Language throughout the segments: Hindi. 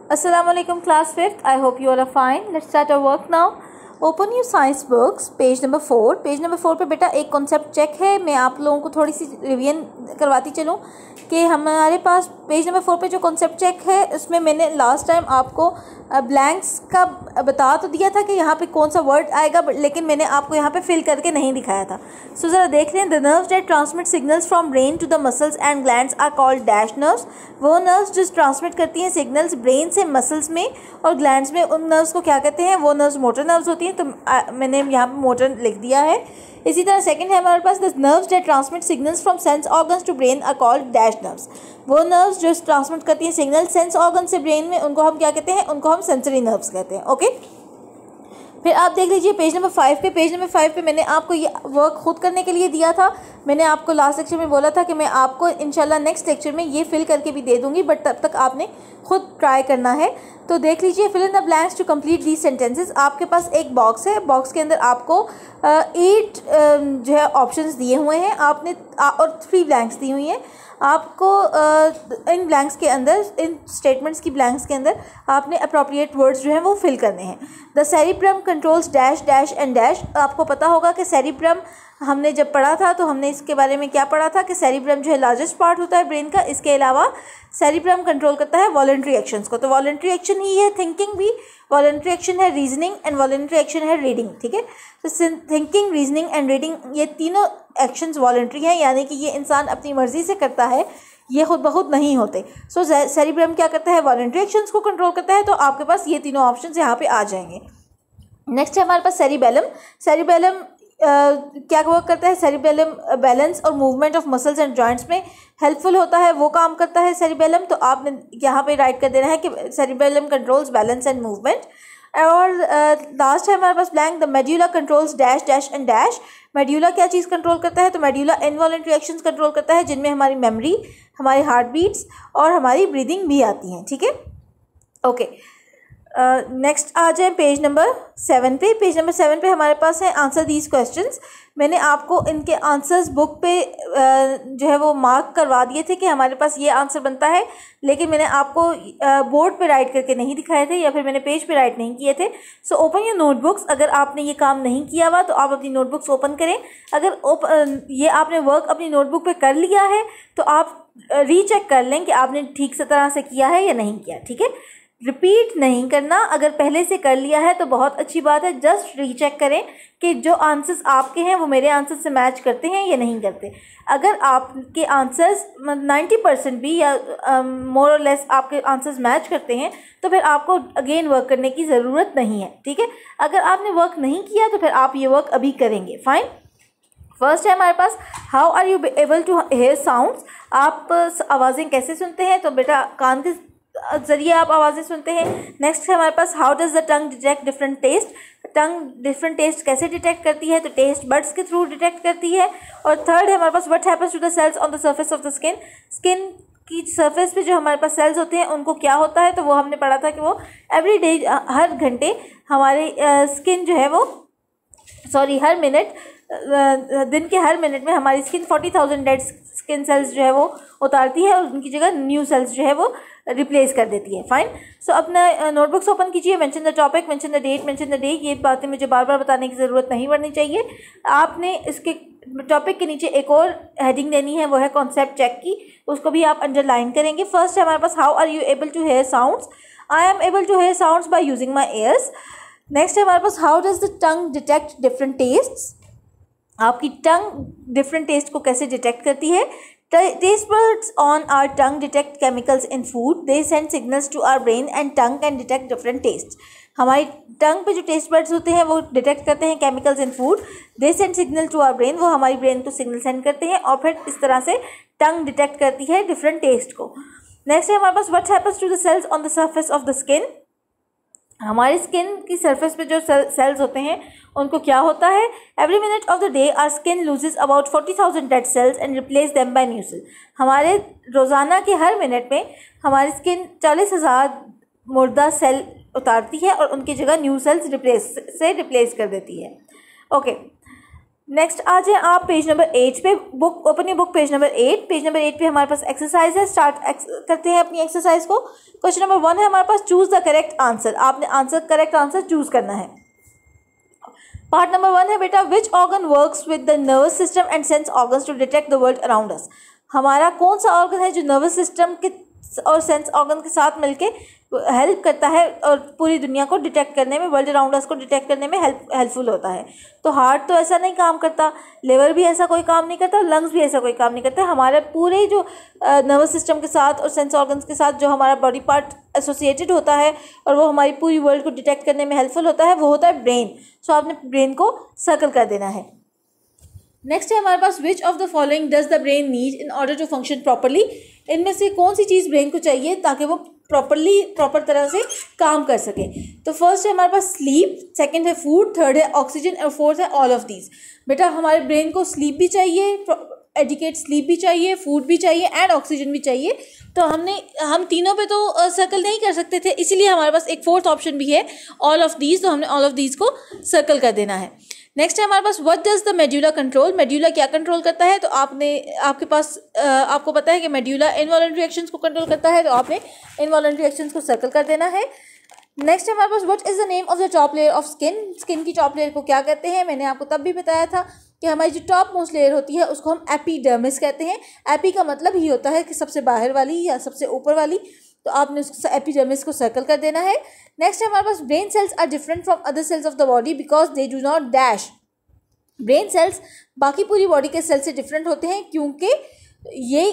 Assalamualaikum class 5th. I hope you all are fine. Let's start our work now. Open you science books page number 4। Page number 4 पे बेटा एक कॉन्सेप्ट चेक है। मैं आप लोगों को थोड़ी सी रिवीजन करवाती चलूँ कि हमारे पास पेज नंबर 4 पे जो कॉन्सेप्ट चेक है उसमें मैंने लास्ट टाइम आपको ब्लैंक्स का बता तो दिया था कि यहाँ पे कौन सा वर्ड आएगा, लेकिन मैंने आपको यहाँ पे फिल करके नहीं दिखाया था। सो ज़रा देख लें। The nerves that transmit signals from brain to the muscles and glands are called dash nerves. वो नर्व्स जो ट्रांसमिट करती हैं सिग्नल्स ब्रेन से मसल्स में और ग्लैंड्स में, उन नर्व्स को क्या कहते हैं? वो नर्व्स मोटर नर्व्स होती हैं। तो मैंने यहाँ पे मोटर लिख दिया है। इसी तरह सेकंड है हमारे पास the nerves that transmit signals from sense organs to brain are called dash nerves. वो नर्व्स जो ट्रांसमिट करती हैं सिग्नल सेंस ऑर्गन से ब्रेन में, उनको हम क्या कहते हैं? उनको हम सेंसरी नर्व्स कहते हैं। ओके, फिर आप देख लीजिए पेज नंबर 5 पे। पेज नंबर 5 पे मैंने आपको ये वर्क खुद करने के लिए दिया था। मैंने आपको लास्ट लेक्चर में बोला था कि मैं आपको इंशाल्लाह नेक्स्ट लेक्चर में ये फिल करके भी दे दूंगी, बट तब तक आपने खुद ट्राई करना है। तो देख लीजिए, fill in the blanks to complete these sentences. आपके पास एक बॉक्स है, बॉक्स के अंदर आपको 8 जो है ऑप्शंस दिए हुए हैं आपने, और 3 ब्लैंक्स दी हुई हैं आपको। इन ब्लैंक्स के अंदर, इन स्टेटमेंट्स की ब्लैंक्स के अंदर आपने अप्रोप्रिएट वर्ड्स जो हैं वो फिल करने हैं। The cerebrum controls dash dash and dash. आपको पता होगा कि सेरिब्रम हमने जब पढ़ा था तो हमने इसके बारे में क्या पढ़ा था कि सेरिब्रम जो है लार्जेस्ट पार्ट होता है ब्रेन का। इसके अलावा सेरिब्रम कंट्रोल करता है वॉलंटरी एक्शंस को। तो वॉलंटरी एक्शन ही है थिंकिंग भी, वॉलंटरी एक्शन है रीजनिंग एंड वॉलंटरी एक्शन है रीडिंग। ठीक है, तो थिंकिंग, रीजनिंग एंड रीडिंग ये तीनों एक्शंस वॉलंटरी हैं, यानी कि ये इंसान अपनी मर्जी से करता है, ये खुद ब खुद नहीं होते। सो सेरिब्रम क्या करता है? वॉलंटरी एक्शंस को कंट्रोल करता है। तो आपके पास ये तीनों ऑप्शंस यहाँ पे आ जाएंगे। नेक्स्ट है हमारे पास सेरिबेलम। सेरिबेलम क्या वर्क करता है? सेरिबेलम बैलेंस और movement of muscles and joints में हेल्पफुल होता है, वो काम करता है सेरिबेलम। तो आपने यहाँ पे राइट कर देना है कि cerebellum controls balance and movement. और लास्ट है हमारे पास blank. The medulla controls dash dash and dash. Medulla क्या चीज़ कंट्रोल करता है? तो मेड्यूला इनवॉलंटरी एक्शंस कंट्रोल करता है, जिनमें हमारी मेमोरी, हमारी हार्ट बीट्स और हमारी ब्रीदिंग भी आती हैं। ठीक है, ओके। नेक्स्ट आ जाए पेज नंबर 7 पे। पेज नंबर 7 पे हमारे पास है आंसर दीज क्वेश्चंस। मैंने आपको इनके आंसर्स बुक पे जो है वो मार्क करवा दिए थे कि हमारे पास ये आंसर बनता है, लेकिन मैंने आपको बोर्ड पे राइट करके नहीं दिखाए थे या फिर मैंने पेज पे राइट नहीं किए थे। सो ओपन योर नोटबुक्स। अगर आपने ये काम नहीं किया हुआ तो आप अपनी नोटबुक्स ओपन करें। अगर ये आपने वर्क अपनी नोटबुक पे कर लिया है तो आप रीचेक कर लें कि आपने ठीक से तरह से किया है या नहीं किया। ठीक है, रिपीट नहीं करना। अगर पहले से कर लिया है तो बहुत अच्छी बात है, जस्ट रीचेक करें कि जो आंसर्स आपके हैं वो मेरे आंसर से मैच करते हैं या नहीं करते। अगर आपके आंसर्स 90% भी या मोर और लेस आपके आंसर्स मैच करते हैं तो फिर आपको अगेन वर्क करने की ज़रूरत नहीं है। ठीक है, अगर आपने वर्क नहीं किया तो फिर आप ये वर्क अभी करेंगे। फाइन। फर्स्ट है हमारे पास how are you able to hear sounds. आप आवाज़ें कैसे सुनते हैं? तो बेटा कान के जरिए आप आवाज़ें सुनते हैं। नेक्स्ट है हमारे पास how does the tongue detect different taste. Tongue different taste कैसे डिटेक्ट करती है? तो टेस्ट बड्स के थ्रू डिटेक्ट करती है। और थर्ड है हमारे पास what happens to the cells on the surface of the skin. Skin की सरफेस पे जो हमारे पास सेल्स होते हैं उनको क्या होता है? तो वो हमने पढ़ा था कि वो एवरी डे, हर घंटे हमारे स्किन जो है वो हर मिनट, दिन के हर मिनट में हमारी स्किन 40,000 डेड स्किन सेल्स जो है वो उतारती है और उनकी जगह न्यू सेल्स जो है वो रिप्लेस कर देती है। फाइन। सो अपना नोटबुक्स ओपन कीजिए। Mention the topic, mention the date, mention the day. ये बातें मुझे बार बार बताने की ज़रूरत नहीं पड़नी चाहिए। आपने इसके टॉपिक के नीचे एक और हेडिंग देनी है, वो है कॉन्सेप्ट चेक की, उसको भी आप अंडरलाइन करेंगे। फर्स्ट है हमारे पास how are you able to hear sounds. I am able to hear sounds by using my ears. Next है हमारे पास how does the tongue detect different tastes. आपकी टंग डिफरेंट टेस्ट को कैसे डिटेक्ट करती है? Taste buds on our tongue detect chemicals in food. They send signals to our brain and tongue can detect different tastes. हमारी टंग पे जो टेस्ट बर्ड्स होते हैं वो डिटेक्ट करते हैं chemicals in food. They send signal to our brain, वो हमारी ब्रेन को सिग्नल सेंड करते हैं और फिर इस तरह से टंग डिटेक्ट करती है डिफरेंट टेस्ट को। नेक्स्ट है हमारे पास what happens to the cells on the surface of the skin. हमारी स्किन की सरफेस पे जो सेल्स होते हैं उनको क्या होता है? Every minute of the day our skin loses about 40,000 dead cells and replace them by new cell. हमारे रोज़ाना के हर मिनट में हमारी स्किन 40,000 मुर्दा सेल उतारती है और उनकी जगह न्यू सेल्स रिप्लेस कर देती है। ओके, नेक्स्ट आ जाए आप पेज नंबर 8 पे, book open your book page number 8। Page number 8 पे हमारे पास एक्सरसाइज है, स्टार्ट करते हैं अपनी एक्सरसाइज को। क्वेश्चन नंबर 1 है हमारे पास, चूज द करेक्ट आंसर। आपने करेक्ट आंसर चूज करना है। पार्ट नंबर 1 है बेटा, which organ works with the nervous system and sense organs to detect the world around us. हमारा कौन सा ऑर्गन है जो नर्वस सिस्टम के और सेंस ऑर्गन के साथ मिलके हेल्प करता है और पूरी दुनिया को डिटेक्ट करने में, वर्ल्ड अराउंड अस को डिटेक्ट करने में हेल्पफुल होता है। तो हार्ट तो ऐसा नहीं काम करता, लिवर भी ऐसा कोई काम नहीं करता, लंग्स भी ऐसा कोई काम नहीं करता। हमारे पूरे जो नर्वस सिस्टम के साथ और सेंस ऑर्गन्स के साथ जो हमारा बॉडी पार्ट एसोसिएटेड होता है और वो हमारी पूरी वर्ल्ड को डिटेक्ट करने में हेल्पफुल होता है, वो होता है ब्रेन। सो आपने ब्रेन को सर्कल कर देना है। नेक्स्ट है हमारे पास, which of the following does the brain need in order to function properly. इनमें से कौन सी चीज़ ब्रेन को चाहिए ताकि वो प्रॉपर तरह से काम कर सके। तो फर्स्ट है हमारे पास स्लीप, सेकंड है फूड, थर्ड है ऑक्सीजन और फोर्थ है ऑल ऑफ दीज। बेटा हमारे ब्रेन को स्लीप भी चाहिए, एडिकेट स्लीप भी चाहिए, फूड भी चाहिए एंड ऑक्सीजन भी चाहिए। तो हम तीनों पे तो सर्कल नहीं कर सकते थे, इसीलिए हमारे पास एक फोर्थ ऑप्शन भी है ऑल ऑफ दीज, तो हमने ऑल ऑफ दीज को सर्कल कर देना है। नेक्स्ट है हमारे पास, what does the medulla control. Medulla क्या कंट्रोल करता है। तो आपको पता है कि मेड्यूला इनवॉलंटरी एक्शंस को कंट्रोल करता है, तो आपने इनवॉलंटरी एक्शंस को सर्कल कर देना है। नेक्स्ट है हमारे पास, what is the name of the top layer of skin. Skin की टॉप लेयर को क्या कहते हैं। मैंने आपको तब भी बताया था कि हमारी जो टॉप मोस्ट लेयर होती है उसको हम एपिडर्मिस कहते हैं। एपी का मतलब ही होता है कि सबसे बाहर वाली या सबसे ऊपर वाली, तो आपने उस एपिडर्मिस को सर्कल कर देना है। नेक्स्ट है हमारे पास, brain cells are different from other cells of the body because they do not dash. Brain cells बाकी पूरी बॉडी के सेल से डिफरेंट होते हैं क्योंकि ये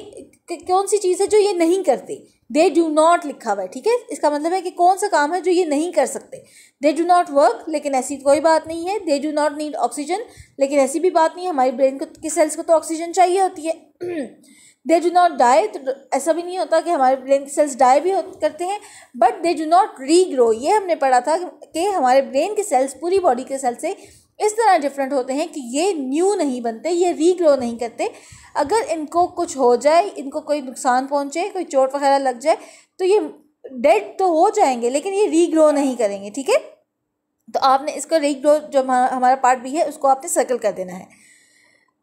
कौन सी चीज़ है जो ये नहीं करते। दे डू नॉट लिखा हुआ है, ठीक है। इसका मतलब है कि कौन सा काम है जो ये नहीं कर सकते। दे डू नॉट वर्क, लेकिन ऐसी कोई बात नहीं है। दे डू नॉट नीड ऑक्सीजन, लेकिन ऐसी भी बात नहीं है, हमारी ब्रेन के सेल्स को तो ऑक्सीजन चाहिए होती है। दे डू नॉट डाई, तो ऐसा भी नहीं होता कि हमारे ब्रेन के सेल्स डाई भी करते हैं, but they do not regrow. ये हमने पढ़ा था कि हमारे ब्रेन के सेल्स पूरी बॉडी के सेल्स से इस तरह डिफरेंट होते हैं कि ये न्यू नहीं बनते, ये रीग्रो नहीं करते। अगर इनको कुछ हो जाए, इनको कोई नुकसान पहुंचे, कोई चोट वगैरह लग जाए, तो ये डेड तो हो जाएंगे लेकिन ये रीग्रो नहीं करेंगे, ठीक है। तो आपने इसको रीग्रो जो हमारा पार्ट भी है उसको आपने सर्कल कर देना है।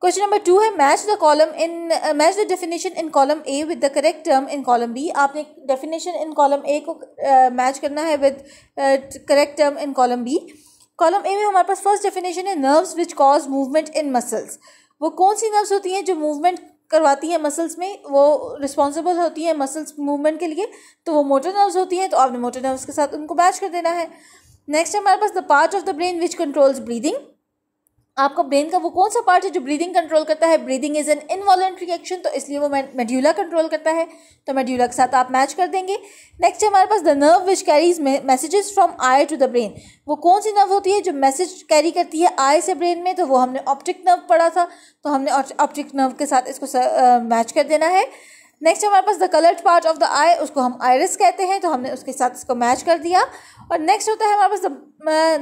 क्वेश्चन नंबर 2 है, match the definition in column A with the correct term in column B. आपने डेफिनेशन इन कॉलम ए को मैच करना है with correct term in column B. Column A में हमारे पास फर्स्ट डेफिनेशन है, nerves which cause movement in muscles. वो कौन सी नर्व्स होती हैं जो मूवमेंट करवाती हैं मसल्स में, वो रिस्पॉन्सिबल होती हैं मसल्स मूवमेंट के लिए, तो वो मोटर नर्व्स होती हैं। तो आपने मोटर नर्व्स के साथ उनको मैच कर देना है। नेक्स्ट है हमारे पास, the part of the brain which controls breathing. आपका ब्रेन का वो कौन सा पार्ट है जो ब्रीदिंग कंट्रोल करता है। Breathing is an involuntary action, तो इसलिए वो मेड्यूला कंट्रोल करता है, तो मेड्यूला के साथ आप मैच कर देंगे। नेक्स्ट है हमारे पास, the nerve which carries messages from eye to the brain. वो कौन सी नर्व होती है जो मैसेज कैरी करती है आई से ब्रेन में, तो वो हमने ऑप्टिक नर्व पढ़ा था, तो हमने ऑप्टिक नर्व के साथ इसको मैच कर देना है। नेक्स्ट हमारे पास, the coloured part of the eye, उसको हम आइरिस कहते हैं, तो हमने उसके साथ इसको मैच कर दिया। और नेक्स्ट होता है हमारे पास,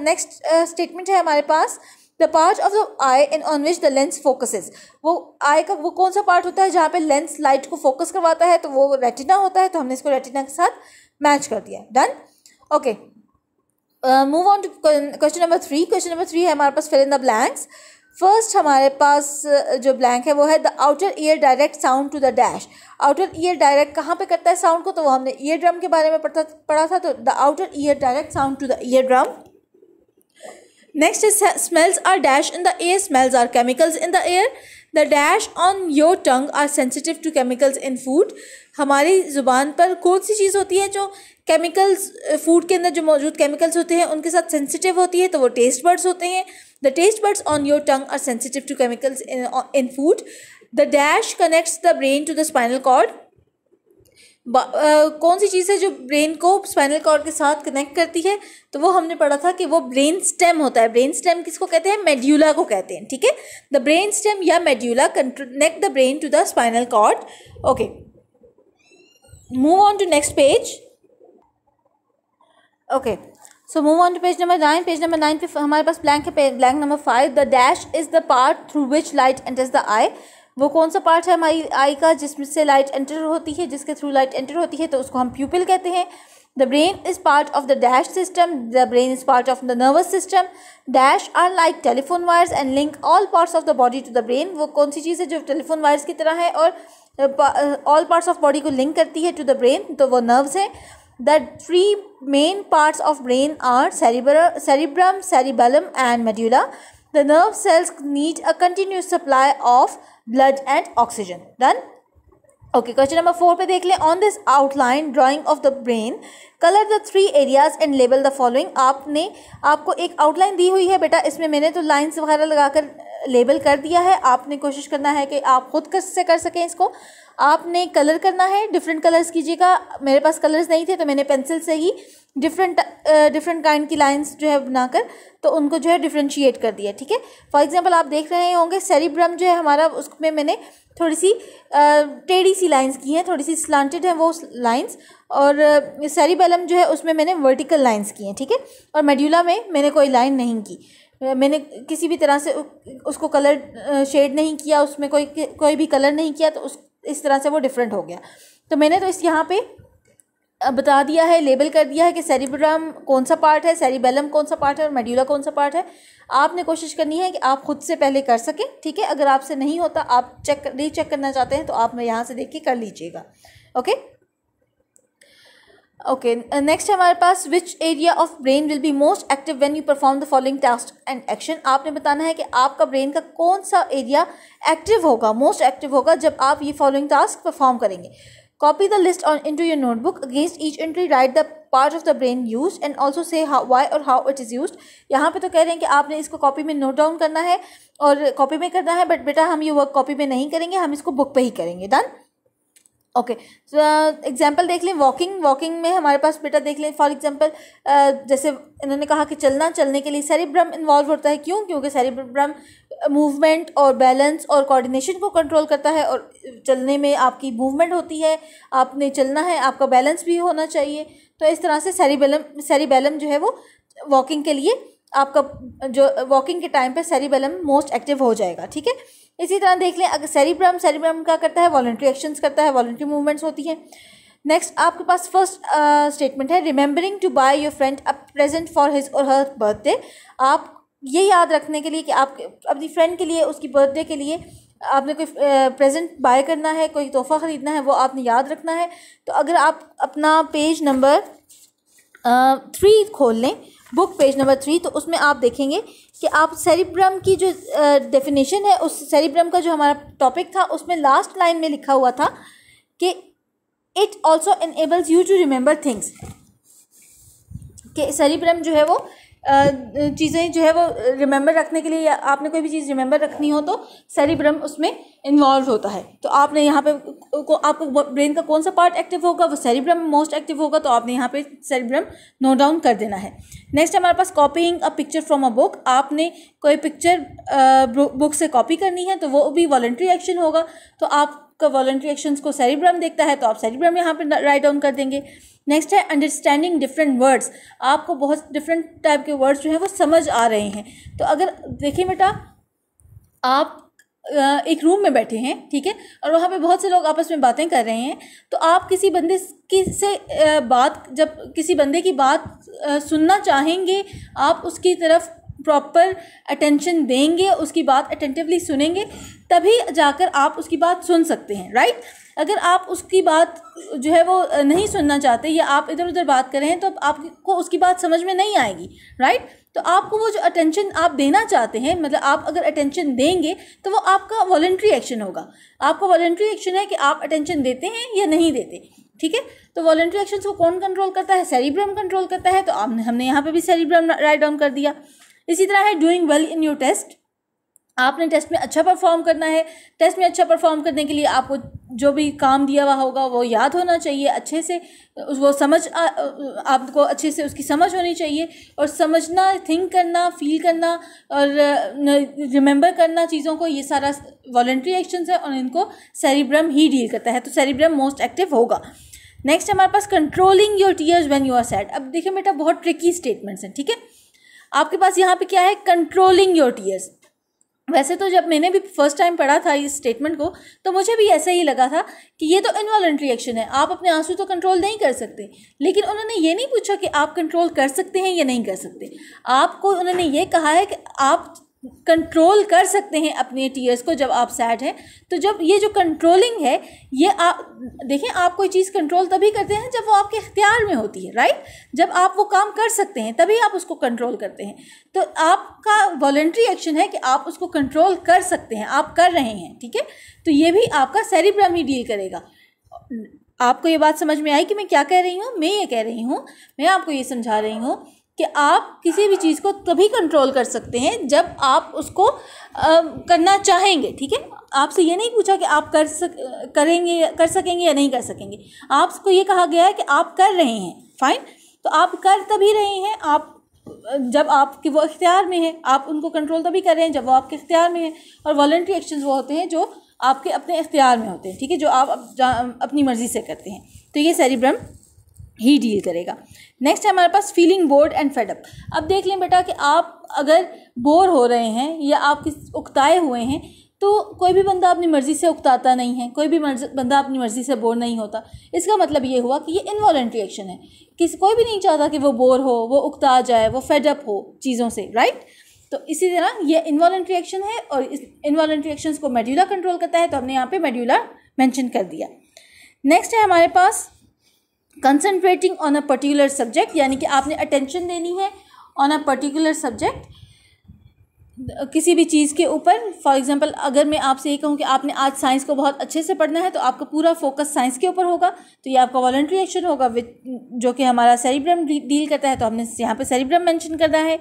नेक्स्ट स्टेटमेंट है हमारे पास, the part of the eye in on which the lens focuses. वो आई का वो कौन सा पार्ट होता है जहाँ पे लेंस लाइट को फोकस करवाता है, तो वो रेटिना होता है, तो हमने इसको रेटिना के साथ मैच कर दिया। Done, okay. Move on to question number 3। Question number 3 है हमारे पास, fill in the blanks. First हमारे पास जो ब्लैंक है वो है, the outer ear direct sound to the dash. Outer ear direct कहाँ पे करता है साउंड को, तो वो हमने ईयर ड्रम के बारे में पढ़ा था, तो the outer ear direct sound to the ear drum. Next is smells are dash in the air. Smells are chemicals in the air. The dash on your tongue are sensitive to chemicals in food. हमारी ज़ुबान पर कौन सी चीज़ होती है जो केमिकल्स, फूड के अंदर जो मौजूद केमिकल्स होते हैं उनके साथ सेंसिटिव होती है, तो वो टेस्ट बर्ड्स होते हैं। The taste buds on your tongue are sensitive to chemicals in food. The dash connects the brain to the spinal cord. कौन सी चीज़ है जो ब्रेन को स्पाइनल कॉर्ड के साथ कनेक्ट करती है, तो वो हमने पढ़ा था कि वो ब्रेन स्टेम होता है। ब्रेन स्टेम किसको कहते हैं, मेड्यूला को कहते हैं, ठीक है। द ब्रेन स्टेम या medulla connect the brain to the spinal cord. Okay, move on to next page. Okay, so move on to page number 9। Page number 9 पे हमारे पास ब्लैंक है, blank number 5। The dash is the part through which light enters the eye. वो कौन सा पार्ट है हमारी आई का जिसमें से लाइट एंटर होती है, जिसके थ्रू लाइट एंटर होती है, तो उसको हम प्यूपिल कहते हैं। The brain is part of the dash system. The brain is part of the nervous system. Dash are like telephone wires and link all parts of the body to the brain. वो कौन सी चीज़ है जो टेलीफोन वायर्स की तरह है और all parts of body को link करती है to the brain? तो वो nerves है. The three main parts of brain are cerebrum, cerebellum and medulla. The nerve cells need a continuous supply of blood and oxygen. Done? Okay, question number 4 पे देख लें. On this outline drawing of the brain, color the 3 areas and label the following. आपको एक आउटलाइन दी हुई है बेटा, इसमें मैंने तो लाइन्स वगैरह लगाकर लेबल कर दिया है. आपने कोशिश करना है कि आप खुद से कर सकें इसको. आपने कलर करना है, डिफरेंट कलर्स कीजिएगा. मेरे पास कलर्स नहीं थे तो मैंने पेंसिल से ही डिफरेंट काइंड की लाइंस जो है बनाकर तो उनको जो है डिफ्रेंशिएट कर दिया. ठीक है. फॉर एग्जांपल आप देख रहे होंगे सेरिब्रम जो है हमारा, उसमें मैंने थोड़ी सी टेढ़ी सी लाइंस की हैं, थोड़ी सी स्लांटेड हैं वो लाइंस. और सेरिबेलम जो है उसमें मैंने वर्टिकल लाइंस की हैं. ठीक है. और मेड्यूला में मैंने कोई लाइन नहीं की, मैंने किसी भी तरह से उसको कलर शेड नहीं किया, उसमें कोई भी कलर नहीं किया, तो इस तरह से वो डिफरेंट हो गया. तो मैंने तो इस यहाँ पे बता दिया है, लेबल कर दिया है कि सेरिब्रम कौन सा पार्ट है, सेरिबेलम कौन सा पार्ट है और मेड्यूला कौन सा पार्ट है. आपने कोशिश करनी है कि आप खुद से पहले कर सकें. ठीक है. अगर आपसे नहीं होता, आप रीचेक करना चाहते हैं तो आप यहाँ से देख के कर लीजिएगा. ओके. ओके, नेक्स्ट हमारे पास which area of brain will be most active when you perform the following task and action. आपने बताना है कि आपका ब्रेन का कौन सा एरिया एक्टिव होगा, मोस्ट एक्टिव होगा जब आप ये फॉलोइंग टास्क परफॉर्म करेंगे. Copy the list into your notebook. Against each entry, write the part of the brain used and also say why or how it is used. यहाँ पे तो कह रहे हैं कि आपने इसको कॉपी में नोट डाउन करना है और कॉपी में करना है, बट बेटा हम ये वर्क कॉपी में नहीं करेंगे, हम इसको बुक पे ही करेंगे. डन. ओके. तो एग्जाम्पल देख लें. वॉकिंग में हमारे पास बेटा देख लें. फॉर एग्जाम्पल जैसे इन्होंने कहा कि चलने के लिए सेरिब्रम इन्वॉल्व होता है. क्यों? क्योंकि सेरिब्रम मूवमेंट और बैलेंस और कोऑर्डिनेशन को कंट्रोल करता है, और चलने में आपकी मूवमेंट होती है, आपने चलना है, आपका बैलेंस भी होना चाहिए. तो इस तरह से सेरिबेलम जो है वो वॉकिंग के लिए आपका जो वॉकिंग के टाइम पे सेरिबेलम मोस्ट एक्टिव हो जाएगा. ठीक है. इसी तरह देख लें, अगर सेरिब्रम क्या करता है, वॉलंटरी एक्शंस करता है, वॉलंटरी मूवमेंट्स होती हैं. नेक्स्ट आपके पास फर्स्ट स्टेटमेंट है, remembering to buy your friend a present for his or her birthday. आप ये याद रखने के लिए कि आप अपनी फ्रेंड के लिए उसकी बर्थडे के लिए आपने कोई प्रेजेंट बाय करना है, कोई तोहफ़ा ख़रीदना है, वो आपने याद रखना है. तो अगर आप अपना पेज नंबर 3 खोल लें, बुक पेज नंबर 3, तो उसमें आप देखेंगे कि आप सेरिब्रम की जो डेफिनेशन है, उस सेरिब्रम का जो हमारा टॉपिक था उसमें लास्ट लाइन में लिखा हुआ था कि it also enables you to remember things. कि सेरिब्रम जो है वो चीज़ें जो है वो रिमेंबर रखने के लिए, या आपने कोई भी चीज़ रिमेंबर रखनी हो तो सेरिब्रम उसमें इन्वॉल्व होता है. तो आपने यहाँ पे आपको ब्रेन का कौन सा पार्ट एक्टिव होगा, वो सेरिब्रम मोस्ट एक्टिव होगा, तो आपने यहाँ पे सेरिब्रम नोट डाउन कर देना है. नेक्स्ट हमारे पास copying a picture from a book. आपने कोई पिक्चर बुक से कॉपी करनी है तो वो भी वॉलंटरी एक्शन होगा. तो आपका वॉलंटरी एक्शंस को सेरिब्रम देखता है, तो आप सेरिब्रम यहाँ पे राइट डाउन कर देंगे. नेक्स्ट है अंडरस्टैंडिंग डिफरेंट वर्ड्स. आपको बहुत डिफरेंट टाइप के वर्ड्स जो हैं वो समझ आ रहे हैं. तो अगर देखिए बेटा, आप एक रूम में बैठे हैं, ठीक है, और वहाँ पे बहुत से लोग आपस में बातें कर रहे हैं, तो आप किसी बंदे जब किसी बंदे की बात सुनना चाहेंगे, आप उसकी तरफ प्रॉपर अटेंशन देंगे, उसकी बात अटेंटिवली सुनेंगे, तभी जाकर आप उसकी बात सुन सकते हैं. राइट. अगर आप उसकी बात जो है वो नहीं सुनना चाहते, या आप इधर उधर बात कर रहे हैं, तो आपको उसकी बात समझ में नहीं आएगी. राइट. तो आपको वो जो अटेंशन आप देना चाहते हैं, मतलब आप अगर अटेंशन देंगे तो वो आपका वॉलंटरी एक्शन होगा. आपका वॉलंटरी एक्शन है कि आप अटेंशन देते हैं या नहीं देते. ठीक है. तो वॉलंटरी एक्शन को कौन कंट्रोल करता है? सेरिब्रम कंट्रोल करता है. तो हमने यहाँ पे भी सेरिब्रम राइट डाउन कर दिया. इसी तरह है doing well in your test. आपने टेस्ट में अच्छा परफॉर्म करना है. टेस्ट में अच्छा परफॉर्म करने के लिए आपको जो भी काम दिया हुआ होगा वो याद होना चाहिए, अच्छे से वो आपको अच्छे से उसकी समझ होनी चाहिए. और समझना, थिंक करना, फील करना और रिमेंबर करना चीज़ों को, ये सारा वॉलंटरी एक्शंस है और इनको सेरिब्रम ही डील करता है. तो सेरिब्रम मोस्ट एक्टिव होगा. नेक्स्ट हमारे पास controlling your tears when you are sad. अब देखिए बेटा, बहुत ट्रिकी स्टेटमेंट्स हैं. ठीक है. आपके पास यहाँ पे क्या है? Controlling your tears. वैसे तो जब मैंने भी फर्स्ट टाइम पढ़ा था इस स्टेटमेंट को तो मुझे भी ऐसा ही लगा था कि ये तो इनवॉलंटरी एक्शन है, आप अपने आंसू तो कंट्रोल नहीं कर सकते। लेकिन उन्होंने ये नहीं पूछा कि आप कंट्रोल कर सकते हैं या नहीं कर सकते, आपको उन्होंने ये कहा है कि आप कंट्रोल कर सकते हैं अपने टीयर्स को जब आप सैड हैं। तो जब ये जो कंट्रोलिंग है, ये आप देखें, आप कोई चीज़ कंट्रोल तभी करते हैं जब वो आपके इख्तियार में होती है, राइट। जब आप वो काम कर सकते हैं तभी आप उसको कंट्रोल करते हैं। तो आपका वॉलंटरी एक्शन है कि आप उसको कंट्रोल कर सकते हैं, आप कर रहे हैं, ठीक है। तो ये भी आपका सेरिब्रम ही डील करेगा। आपको ये बात समझ में आई कि मैं क्या कह रही हूँ? मैं ये कह रही हूँ, मैं आपको ये समझा रही हूँ कि आप किसी भी चीज़ को तभी कंट्रोल कर सकते हैं जब आप उसको करना चाहेंगे, ठीक है। आपसे ये नहीं पूछा कि आप कर सकेंगे या नहीं कर सकेंगे। आपको ये कहा गया है कि आप कर रहे हैं, फाइन। तो आप कर तभी रहे हैं आप जब आपके वो इख्तियार में है, आप उनको कंट्रोल तभी कर रहे हैं जब वो आपके इख्तियार में है। और वॉलंटरी एक्शंस वो होते हैं जो आपके अपने इख्तियार में होते हैं, ठीक है, जो आप अपनी मर्ज़ी से करते हैं। तो ये सेरिब्रम ही डील करेगा। नेक्स्ट है हमारे पास फीलिंग बोर्ड एंड फेडअप। अब देख लें बेटा कि आप अगर बोर हो रहे हैं या आप उकताए हुए हैं, तो कोई भी बंदा अपनी मर्ज़ी से उकताता नहीं है, कोई भी बंदा अपनी मर्ज़ी से बोर नहीं होता। इसका मतलब ये हुआ कि ये इनवॉलंटरी एक्शन है। कोई भी नहीं चाहता कि वो बोर हो, वो उकता जाए, वो फेडअप हो चीज़ों से, राइट। तो इसी तरह ये इनवॉलंटरी एक्शन है और इस इनवॉलंटरी एक्शंस को मेड्यूला कंट्रोल करता है, तो हमने यहाँ पे मेड्यूला मेंशन कर दिया। नेक्स्ट है हमारे पास concentrating on a particular subject, यानी कि आपने अटेंशन देनी है ऑन अ पर्टिकुलर सब्जेक्ट, किसी भी चीज़ के ऊपर। फॉर एग्जांपल अगर मैं आपसे ये कहूँ कि आपने आज साइंस को बहुत अच्छे से पढ़ना है, तो आपका पूरा फोकस साइंस के ऊपर होगा, तो ये आपका वॉलंटरी एक्शन होगा जो कि हमारा सेरिब्रम डील करता है, तो हमने यहाँ पे सेरिब्रम मेंशन करना है।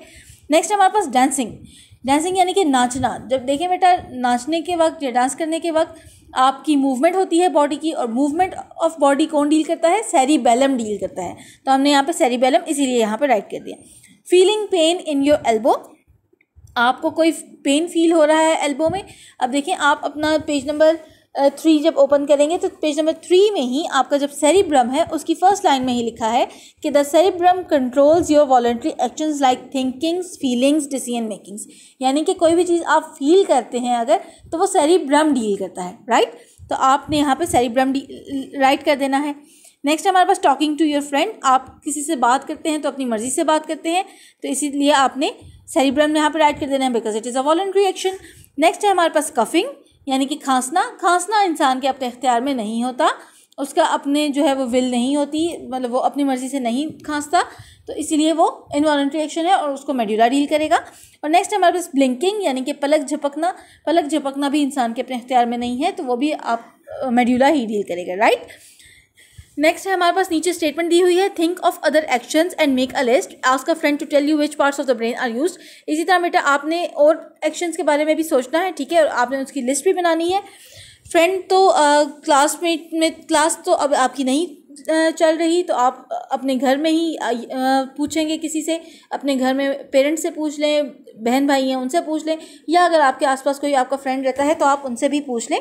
नेक्स्ट हमारे पास डांसिंग यानी कि नाचना। जब देखें बेटा, नाचने के वक्त या डांस करने के वक्त आपकी मूवमेंट होती है बॉडी की, और मूवमेंट ऑफ बॉडी कौन डील करता है? सेरिबेलम डील करता है। तो हमने यहाँ पे सेरिबेलम इसीलिए यहाँ पे राइट कर दिया। Feeling pain in your elbow, आपको कोई पेन फील हो रहा है एल्बो में। अब देखें, आप अपना पेज नंबर 3 जब ओपन करेंगे तो पेज नंबर 3 में ही आपका जब सेरिब्रम है उसकी फर्स्ट लाइन में ही लिखा है कि the cerebrum controls your voluntary actions like thinkings, feelings, decision makings. यानी कि कोई भी चीज़ आप फील करते हैं अगर, तो वो सेरिब्रम डील करता है, राइट। तो आपने यहाँ पे सेरिब्रम राइट कर देना है। नेक्स्ट हमारे पास टॉकिंग टू योर फ्रेंड, आप किसी से बात करते हैं तो अपनी मर्जी से बात करते हैं, तो इसीलिए आपने सेरिब्रम यहाँ पे राइट कर देना है because it is a voluntary action. Next है हमारे पास कफिंग, यानी कि खांसना इंसान के अपने इख्तियार में नहीं होता, उसका अपने जो है वो विल नहीं होती, मतलब वो अपनी मर्ज़ी से नहीं खांसता, तो इसीलिए वो इनवॉलंटरी एक्शन है और उसको मेड्यूला डील करेगा। और नेक्स्ट हमारे पास ब्लिंकिंग, यानी कि पलक झपकना भी इंसान के अपने इख्तियार में नहीं है, तो वो भी आप मेड्यूला ही डील करेगा, राइट। नेक्स्ट है हमारे पास नीचे स्टेटमेंट दी हुई है, think of other actions and make a list, ask a friend to tell you which parts of the brain are used. इसी तरह बेटा आपने और एक्शंस के बारे में भी सोचना है, ठीक है, और आपने उसकी लिस्ट भी बनानी है। फ्रेंड तो क्लास तो अब आपकी नहीं चल रही, तो आप अपने घर में ही पूछेंगे किसी से, अपने घर में पेरेंट्स से पूछ लें, बहन भाई हैं उनसे पूछ लें, या अगर आपके आसपास कोई आपका फ्रेंड रहता है तो आप उनसे भी पूछ लें।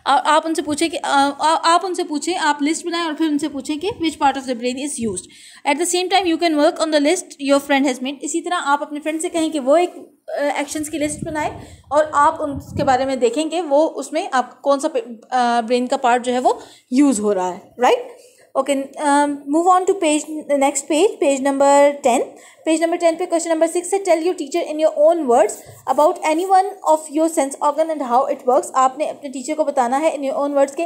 आप उनसे पूछें कि आप लिस्ट बनाएं और फिर उनसे पूछें कि which part of the brain is used. At the same time you can work on the list your friend has made. इसी तरह आप अपने फ्रेंड से कहें कि वो एक एक्शंस की लिस्ट बनाए और आप उनके बारे में देखेंगे वो उसमें आप कौन सा ब्रेन का पार्ट जो है वो यूज़ हो रहा है, right. Okay, move on to next page number 10। Page number 10 पे क्वेश्चन नंबर 6 से tell your teacher in your own words about any one of your sense organ and how it works. आपने अपने टीचर को बताना है इन योर ओन वर्ड्स के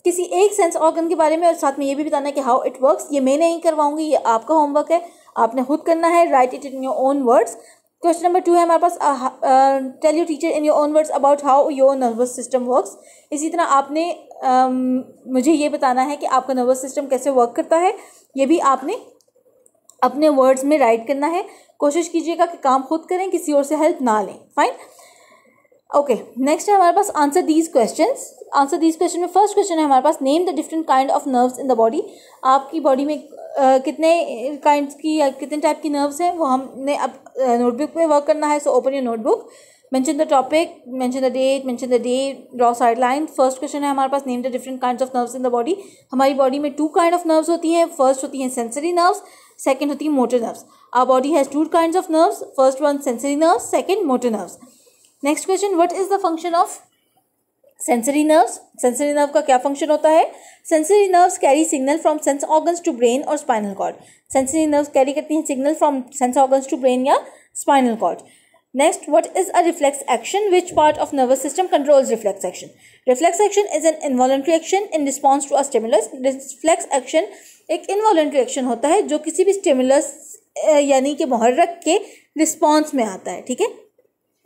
किसी एक सेंस ऑर्गन के बारे में, और साथ में ये भी बताना है कि हाउ इट वर्क्स। ये मैं नहीं करवाऊंगी, ये आपका होमवर्क है, आपने खुद करना है। Write it in your own words. Question number 2 है हमारे पास, tell your teacher in your own words about how your nervous system works. इसी तरह आपने मुझे ये बताना है कि आपका नर्वस सिस्टम कैसे वर्क करता है, ये भी आपने अपने वर्ड्स में राइट करना है। कोशिश कीजिएगा कि काम खुद करें, किसी और से हेल्प ना लें, फाइन। ओके, नेक्स्ट है हमारे पास आंसर दीज क्वेश्चन में फर्स्ट क्वेश्चन है हमारे पास, name the different kind of nerves in the body. आपकी बॉडी में कितने काइंड्स की या कितने टाइप की नर्व्स हैं वो हमने अब नोटबुक में वर्क करना है। So open your notebook, mention the topic, mention the date, mention the day, draw side line. First question है हमारे पास, name the different kinds of nerves in the body. हमारी बॉडी में 2 काइंड ऑफ नर्व्स होती हैं। फर्स्ट होती हैं सेंसरी नर्व्स, सेकंड होती है motor nerves. Our body has 2 kinds of nerves, first one sensory nerves, second motor nerves. Next question, what is the function of sensory nerves? Sensory nerve का क्या फंक्शन होता है? Sensory nerves carry signal from sense organs to brain और spinal cord. Sensory nerves carry करती हैं signal from sense organs to brain या spinal cord. Next, what is a reflex action? Which part of nervous system controls reflex action? Reflex action is an involuntary action in response to a stimulus. Reflex action एक इनवॉलंटरी एक्शन होता है जो किसी भी स्टिमुलस यानी कि मुहर्रक के रिस्पॉन्स में आता है, ठीक है।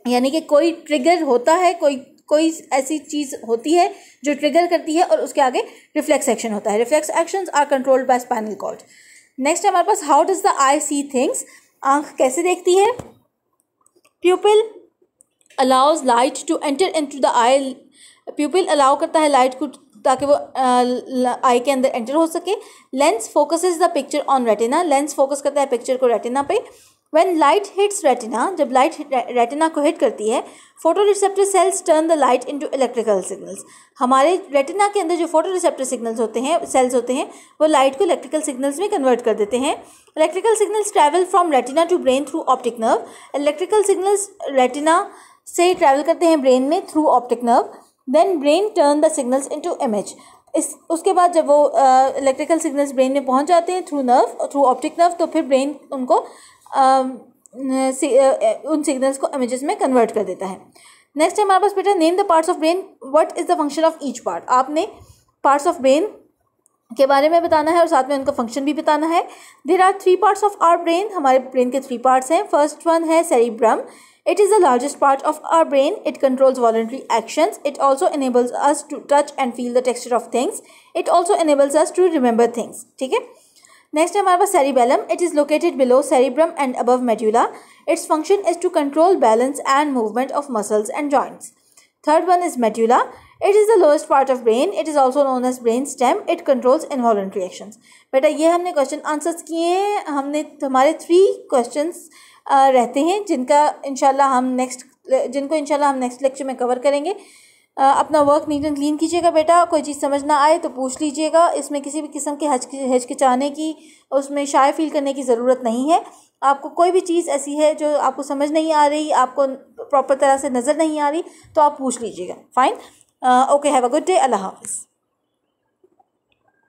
यानी कि कोई ट्रिगर होता है, कोई ऐसी चीज़ होती है जो ट्रिगर करती है और उसके आगे रिफ्लेक्स एक्शन होता है। Reflex actions are controlled by spinal cord. Next हमारे पास, how does the eye see things? आंख कैसे देखती है? Pupil allows light to enter into the eye. Pupil allow करता है लाइट को ताकि वो आई के अंदर एंटर हो सके। Lens focuses the picture on retina. Lens focus करता है पिक्चर को रेटिना पे। When light hits retina, जब लाइट रेटिना को हिट करती है, photo receptor cells turn the light into electrical signals. हमारे रेटिना के अंदर जो फोटो रिसेप्टर सिग्नल्स होते हैं, सेल्स होते हैं, वो लाइट को इलेक्ट्रिकल सिग्नल्स में कन्वर्ट कर देते हैं। Electrical signals travel from retina to brain through optic nerve. Electrical signals retina से ट्रैवल करते हैं ब्रेन में through optic nerve. Then brain turn the signals into image. उसके बाद जब वो इलेक्ट्रिकल सिग्नल्स ब्रेन में पहुंच जाते हैं थ्रू ऑप्टिक नर्व, तो फिर ब्रेन उनको उन सिग्नल्स को इमेजेस में कन्वर्ट कर देता है। नेक्स्ट हमारे पास बेटा, name the parts of brain, what is the function of each part? आपने पार्ट्स ऑफ ब्रेन के बारे में बताना है और साथ में उनका फंक्शन भी बताना है। There are 3 parts of our brain. हमारे ब्रेन के 3 पार्ट्स हैं। फर्स्ट वन है cerebrum. It is the largest part of our brain. It controls voluntary actions. It also enables us to touch and feel the texture of things. It also enables us to remember things, ठीक है। नेक्स्ट है हमारे पास cerebellum. It is located below cerebrum and above medulla. It's function is to control balance and movement of muscles and joints. Third one is medulla. It is the lowest part of brain. It is also known as brain stem. It controls involuntary actions. बेटा ये हमने क्वेश्चन आंसर्स किए हैं। हमारे 3 क्वेश्चंस रहते हैं जिनको इंशाल्लाह हम नेक्स्ट लेक्चर में कवर करेंगे। अपना वर्क नीट एंड क्लीन कीजिएगा बेटा। कोई चीज़ समझ ना आए तो पूछ लीजिएगा। इसमें किसी भी किस्म के हिचकिचाने की, उसमें शाय फील करने की ज़रूरत नहीं है। आपको कोई भी चीज़ ऐसी है जो आपको समझ नहीं आ रही, आपको प्रॉपर तरह से नज़र नहीं आ रही, तो आप पूछ लीजिएगा। Fine, okay, have a good day. अल्लाह हाफ़िज़।